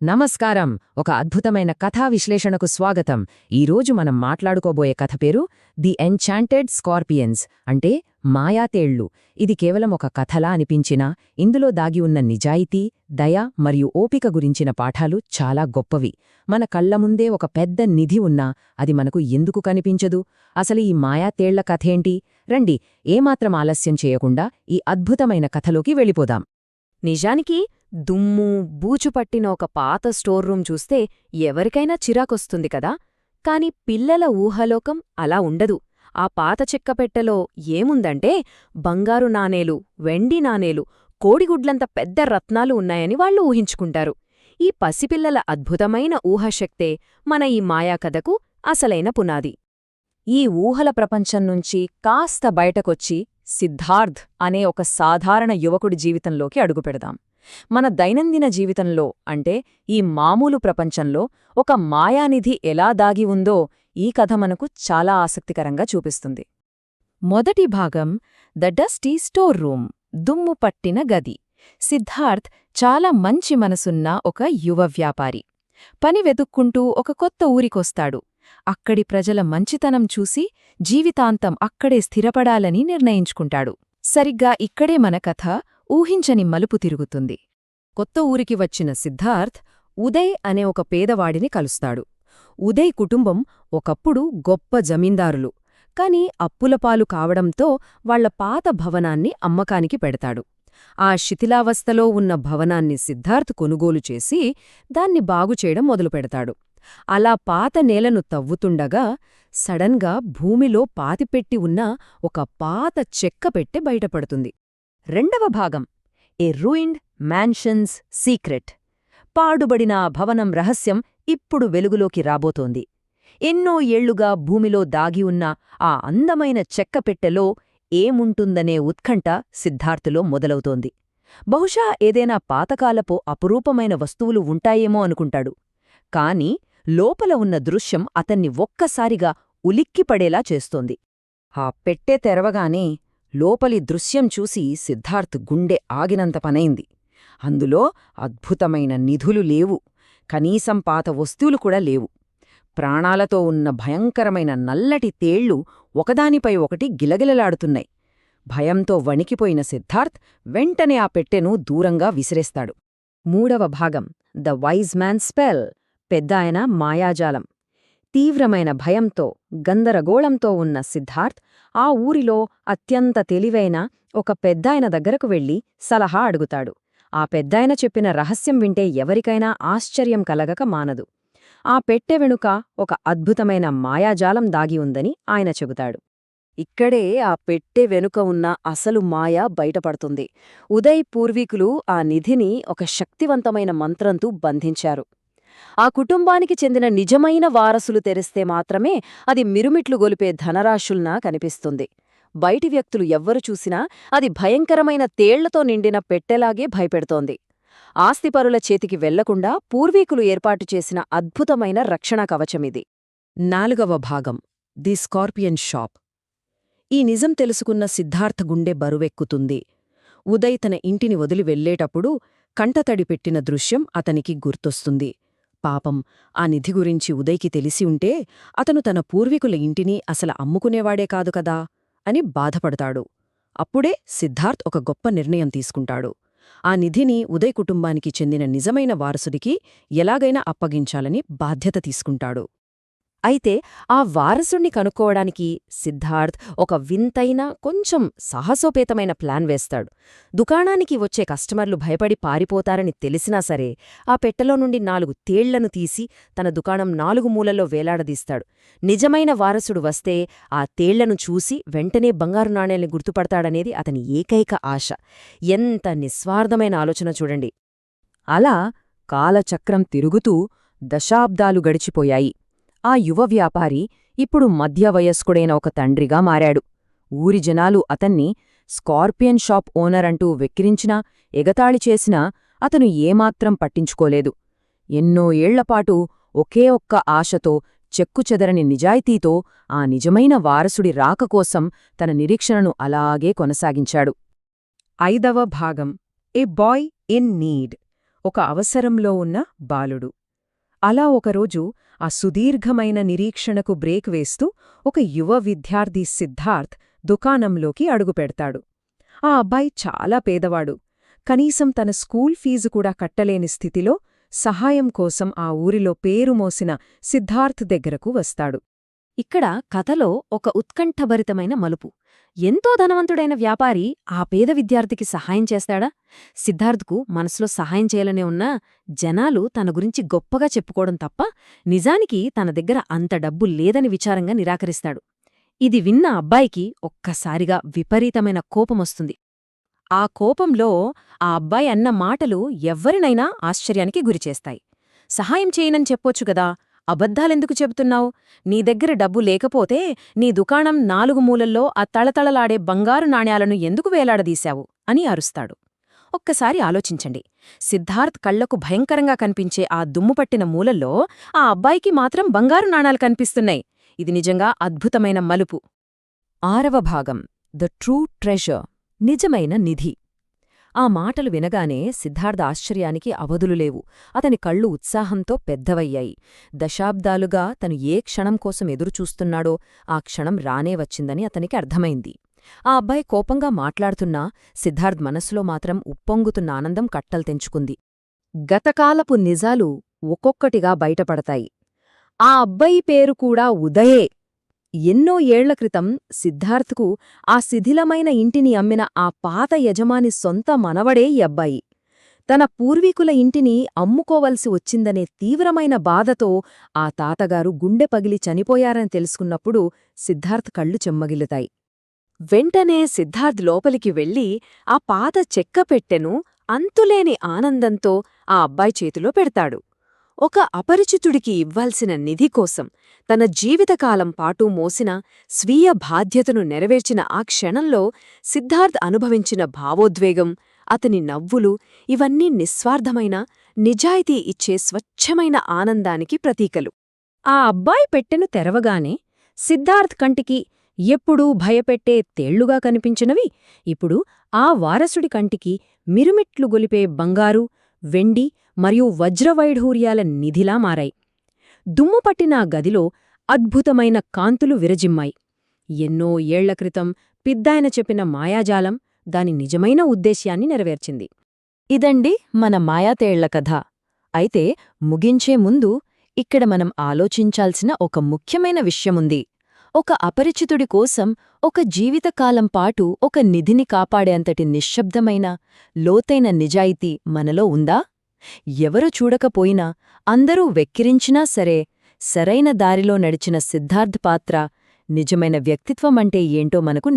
నమస్కారం. ఒక అద్భుతమైన కథా విశ్లేషణకు స్వాగతం. ఈరోజు మనం మాట్లాడుకోబోయే కథ పేరు ది ఎన్చాంటెడ్ స్కార్పియన్స్, అంటే మాయాతేళ్లు. ఇది కేవలం ఒక కథలా అనిపించినా ఇందులో దాగి ఉన్న నిజాయితీ, దయ మరియు ఓపిక గురించిన పాఠాలు చాలా గొప్పవి. మన కళ్ల ముందే ఒక పెద్ద నిధి ఉన్నా అది మనకు ఎందుకు కనిపించదు? అసలు ఈ మాయాతేళ్ల కథేంటి? రండి, ఏమాత్రం ఆలస్యం చేయకుండా ఈ అద్భుతమైన కథలోకి వెళ్ళిపోదాం. నిజానికి దుమ్ము బూచుపట్టిన ఒక పాత స్టోర్ రూమ్ చూస్తే ఎవరికైనా చిరాకొస్తుంది కదా. కాని పిల్లల ఊహలోకం అలా ఉండదు. ఆ పాత చెక్కపెట్టెలో ఏముందంటే బంగారు నాణేలు, వెండి నాణేలు, కోడిగుడ్లంత పెద్ద రత్నాలు ఉన్నాయని వాళ్లు ఊహించుకుంటారు. ఈ పసిపిల్లల అద్భుతమైన ఊహశక్తే మన ఈ మాయాకథకు అసలైన పునాది. ఈ ఊహల ప్రపంచం నుంచి కాస్త బయటకొచ్చి సిద్ధార్థ్ అనే ఒక సాధారణ యువకుడి జీవితంలోకి అడుగుపెడదాం. మన దైనందిన జీవితంలో, అంటే ఈ మామూలు ప్రపంచంలో ఒక మాయానిధి ఎలా దాగి ఉందో ఈ కథ మనకు చాలా ఆసక్తికరంగా చూపిస్తుంది. మొదటి భాగం ద డస్టీ స్టోర్ రూమ్, దుమ్ము పట్టిన గది. సిద్ధార్థ్ చాలా మంచి మనసున్న ఒక యువ వ్యాపారి. పని వెతుక్కుంటూ ఒక కొత్త ఊరికొస్తాడు. అక్కడి ప్రజల మంచితనం చూసి జీవితాంతం అక్కడే స్థిరపడాలని నిర్ణయించుకుంటాడు. సరిగ్గా ఇక్కడే మన కథ ఊహించని మలుపు తిరుగుతుంది. కొత్త ఊరికి వచ్చిన సిద్ధార్థ్ ఉదయ్ అనే ఒక పేదవాడిని కలుస్తాడు. ఉదయ్ కుటుంబం ఒకప్పుడు గొప్ప జమీందారులు, కాని అప్పులపాలు కావడంతో వాళ్ల పాత భవనాన్ని అమ్మకానికి పెడతాడు. ఆ శిథిలావస్థలో ఉన్న భవనాన్ని సిద్ధార్థ్ కొనుగోలు చేసి దాన్ని బాగుచేయడం మొదలుపెడతాడు. అలా పాత నేలను తవ్వుతుండగా సడన్గా భూమిలో పాతిపెట్టి ఉన్న ఒక పాత చెక్కపెట్టె బయటపడుతుంది. రెండవ భాగం ఏ రూయిన్డ్ మ్యాన్షన్స్ సీక్రెట్. పాడుబడిన ఆ భవనం రహస్యం ఇప్పుడు వెలుగులోకి రాబోతోంది. ఎన్నో ఏళ్లుగా భూమిలో దాగి ఉన్న ఆ అందమైన చెక్కపెట్టెలో ఏముంటుందనే ఉత్కంఠ సిద్ధార్థులో మొదలవుతోంది. బహుశా ఏదైనా పాతకాలపు అపురూపమైన వస్తువులు ఉంటాయేమో అనుకుంటాడు. కాని లోపల ఉన్న దృశ్యం అతన్ని ఒక్కసారిగా ఉలిక్కిపడేలా చేస్తోంది. ఆ పెట్టె తెరవగానే లోపలి దృశ్యం చూసి సిద్ధార్థ్ గుండె ఆగినంత పనైంది. అందులో అద్భుతమైన నిధులు లేవు, కనీసం పాత వస్తువులు కూడా లేవు. ప్రాణాలతో ఉన్న భయంకరమైన నల్లటి తేళ్లు ఒకదానిపై ఒకటి గిలగిలలాడుతున్నాయి. భయంతో వణికిపోయిన సిద్ధార్థ్ వెంటనే ఆ పెట్టెను దూరంగా విసిరేస్తాడు. మూడవ భాగం ద వైజ్ మ్యాన్ స్పెల్, పెద్దాయన మాయాజాలం. తీవ్రమైన భయంతో గందరగోళంతో ఉన్న సిద్ధార్థ్ ఆ ఊరిలో అత్యంత తెలివైన ఒక పెద్దాయన దగ్గరకు వెళ్లి సలహా అడుగుతాడు. ఆ పెద్దాయన చెప్పిన రహస్యం వింటే ఎవరికైనా ఆశ్చర్యం కలగక మానదు. ఆ పెట్టె వెనుక ఒక అద్భుతమైన మాయాజాలం దాగి ఉందని ఆయన చెబుతాడు. ఇక్కడే ఆ పెట్టె వెనుక ఉన్న అసలు మాయ బయటపడుతుంది. ఉదయ్ పూర్వీకులు ఆ నిధిని ఒక శక్తివంతమైన మంత్రంతో బంధించారు. ఆ కుటుంబానికి చెందిన నిజమైన వారసులు తెరిస్తే మాత్రమే అది మిరుమిట్లు గొలిపే ధనరాశుల్నా కనిపిస్తుంది. బయటి వ్యక్తులు ఎవ్వరు చూసినా అది భయంకరమైన తేళ్లతో నిండిన పెట్టెలాగే భయపెడుతోంది. ఆస్తిపరుల చేతికి వెళ్లకుండా పూర్వీకులు ఏర్పాటు చేసిన అద్భుతమైన రక్షణ కవచమిది. నాలుగవ భాగం ది స్కార్పియన్ షాప్. ఈ నిజం తెలుసుకున్న సిద్ధార్థ గుండె బరువెక్కుతుంది. ఉదయ్ తన ఇంటిని వదిలి వెళ్లేటప్పుడు కంటతడి పెట్టిన దృశ్యం అతనికి గుర్తొస్తుంది. పాపం, ఆ నిధి గురించి ఉదయ్కి తెలిసి ఉంటే అతను తన పూర్వీకుల ఇంటిని అసలు అమ్ముకునేవాడే కాదు కదా అని బాధపడతాడు. అప్పుడే సిద్ధార్థ్ ఒక గొప్ప నిర్ణయం తీసుకుంటాడు. ఆ నిధిని ఉదయ్ కుటుంబానికి చెందిన నిజమైన వారసుడికి ఎలాగైనా అప్పగించాలని బాధ్యత తీసుకుంటాడు. అయితే ఆ వారసుణ్ణి కనుక్కోవడానికి సిద్ధార్థ్ ఒక వింతైన, కొంచెం సాహసోపేతమైన ప్లాన్ వేస్తాడు. దుకాణానికి వచ్చే కస్టమర్లు భయపడి పారిపోతారని తెలిసినా సరే ఆ పెట్టెలో నుండి 4 తేళ్లను తీసి తన దుకాణం 4 మూలల్లో వేలాడదీస్తాడు. నిజమైన వారసుడు వస్తే ఆ తేళ్లను చూసి వెంటనే బంగారు నాణేల్ని గుర్తుపడతాడనేది అతని ఏకైక ఆశ. ఎంత నిస్వార్థమైన ఆలోచన చూడండి. అలా కాలచక్రం తిరుగుతూ దశాబ్దాలు గడిచిపోయాయి. ఆ యువ వ్యాపారి ఇప్పుడు మధ్యవయస్కుడైన ఒక తండ్రిగా మారాడు. ఊరి జనాలు అతన్ని స్కార్పియన్ షాప్ ఓనర్ అంటూ వెక్కిరించినా, ఎగతాళి చేసినా అతను ఏమాత్రం పట్టించుకోలేదు. ఎన్నో ఏళ్లపాటు ఒకే ఒక్క ఆశతో, చెక్కుచెదరని నిజాయితీతో ఆ నిజమైన వారసుడి రాకకోసం తన నిరీక్షణను అలాగే కొనసాగించాడు. ఐదవ భాగం ఏ బాయ్ ఇన్ నీడ్. ఒక అవసరంలో ఉన్న బాలుడు. అలా ఒకరోజు ఆ సుదీర్ఘమైన నిరీక్షణకు బ్రేక్ వేస్తూ ఒక యువ విద్యార్థి సిద్ధార్థ్ దుకాణంలోకి అడుగుపెడతాడు. ఆ అబ్బాయి చాలా పేదవాడు. కనీసం తన స్కూల్ ఫీజు కూడా కట్టలేని స్థితిలో సహాయం కోసం ఆ ఊరిలో పేరు మోసిన సిద్ధార్థ్ దగ్గరకు వస్తాడు. ఇక్కడ కథలో ఒక ఉత్కంఠభరితమైన మలుపు. ఎంతో ధనవంతుడైన వ్యాపారి ఆ పేద విద్యార్థికి సహాయం చేస్తాడా? సిద్ధార్థ్కు మనసులో సహాయం చేయాలనే ఉన్నా జనాలు తన గురించి గొప్పగా చెప్పుకోవడం తప్ప నిజానికి తన దగ్గర అంత డబ్బు లేదని విచారంగా నిరాకరిస్తాడు. ఇది విన్న అబ్బాయికి ఒక్కసారిగా విపరీతమైన కోపమొస్తుంది. ఆ కోపంలో ఆ అబ్బాయి అన్న మాటలు ఎవ్వరినైనా ఆశ్చర్యానికి గురిచేస్తాయి. సహాయం చేయనని చెప్పొచ్చు గదా, అబద్ధాలెందుకు చెబుతున్నావు? నీ దగ్గర డబ్బు లేకపోతే నీ దుకాణం 4 మూలల్లో ఆ తళతళలాడే బంగారు నాణ్యాలను ఎందుకు వేలాడదీశావు అని అరుస్తాడు. ఒక్కసారి ఆలోచించండి. సిద్ధార్థ్ కళ్లకు భయంకరంగా కనిపించే ఆ దుమ్ముపట్టిన మూలల్లో ఆ అబ్బాయికి మాత్రం బంగారు నాణాలు కనిపిస్తున్నాయి. ఇది నిజంగా అద్భుతమైన మలుపు. 6వ భాగం ద ట్రూ ట్రెజర్, నిజమైన నిధి. ఆ మాటలు వినగానే సిద్ధార్థ ఆశ్చర్యానికి అవధులులేవు. అతని కళ్ళు ఉత్సాహంతో పెద్దవయ్యాయి. దశాబ్దాలుగా తను ఏ క్షణం కోసం ఎదురుచూస్తున్నాడో ఆ క్షణం రానే వచ్చిందని అతనికి అర్థమైంది. ఆ అబ్బాయి కోపంగా మాట్లాడుతున్నా సిద్ధార్థ్ మనసులో మాత్రం ఉప్పొంగుతున్న ఆనందం కట్టలు తెంచుకుంది. గతకాలపు నిజాలు ఒక్కొక్కటిగా బయటపడతాయి. ఆ అబ్బాయి పేరు కూడా ఉదయే. ఎన్నో ఏళ్ల క్రితం సిద్ధార్థ్కు ఆ శిథిలమైన ఇంటిని అమ్మిన ఆ పాత యజమాని సొంత మనవడే ఈ అబ్బాయి. తన పూర్వీకుల ఇంటిని అమ్ముకోవలసి వచ్చిందనే తీవ్రమైన బాధతో ఆ తాతగారు గుండె పగిలి చనిపోయారని తెలుసుకున్నప్పుడు సిద్ధార్థ్ కళ్ళు చెమ్మగిలుతాయి. వెంటనే సిద్ధార్థ్ లోపలికి వెళ్ళి ఆ పాత చెక్కపెట్టెను అంతులేని ఆనందంతో ఆ అబ్బాయి చేతిలో పెడతాడు. ఒక అపరిచితుడికి ఇవ్వాల్సిన నిధి కోసం తన జీవితకాలం పాటు మోసిన స్వీయ బాధ్యతను నెరవేర్చిన ఆ క్షణంలో సిద్ధార్థ్ అనుభవించిన భావోద్వేగం, అతని నవ్వులు ఇవన్నీ నిస్వార్థమైన, నిజాయితీ ఇచ్చే స్వచ్ఛమైన ఆనందానికి ప్రతీకలు. ఆ అబ్బాయి పెట్టెను తెరవగానే సిద్ధార్థ్ కంటికి ఎప్పుడూ భయపెట్టే తేళ్లుగా కనిపించినవి ఇప్పుడు ఆ వారసుడి కంటికి మిరుమిట్లు గొలిపే బంగారు, వెండి మరియు వజ్రవైఢూర్యాల నిధిలా మారాయి. దుమ్ముపట్టిన గదిలో అద్భుతమైన కాంతులు విరజిమ్మాయి. ఎన్నో ఏళ్ల క్రితం పిద్దాయన చెప్పిన మాయాజాలం దాని నిజమైన ఉద్దేశ్యాన్ని నెరవేర్చింది. ఇదండి మన మాయాతేళ్ల కథ. అయితే ముగించే ముందు ఇక్కడ మనం ఆలోచించాల్సిన ఒక ముఖ్యమైన విషయముంది. ఒక అపరిచితుడి కోసం ఒక జీవితకాలం పాటు ఒక నిధిని కాపాడేంతటి నిశ్శబ్దమైన, లోతైన నిజాయితీ మనలో ఉందా? ఎవరు చూడకపోయినా, అందరూ వెక్కిరించినా సరే, సరైన దారిలో నడిచిన సిద్ధార్థ్ పాత్ర నిజమైన వ్యక్తిత్వమంటే ఏంటో మనకు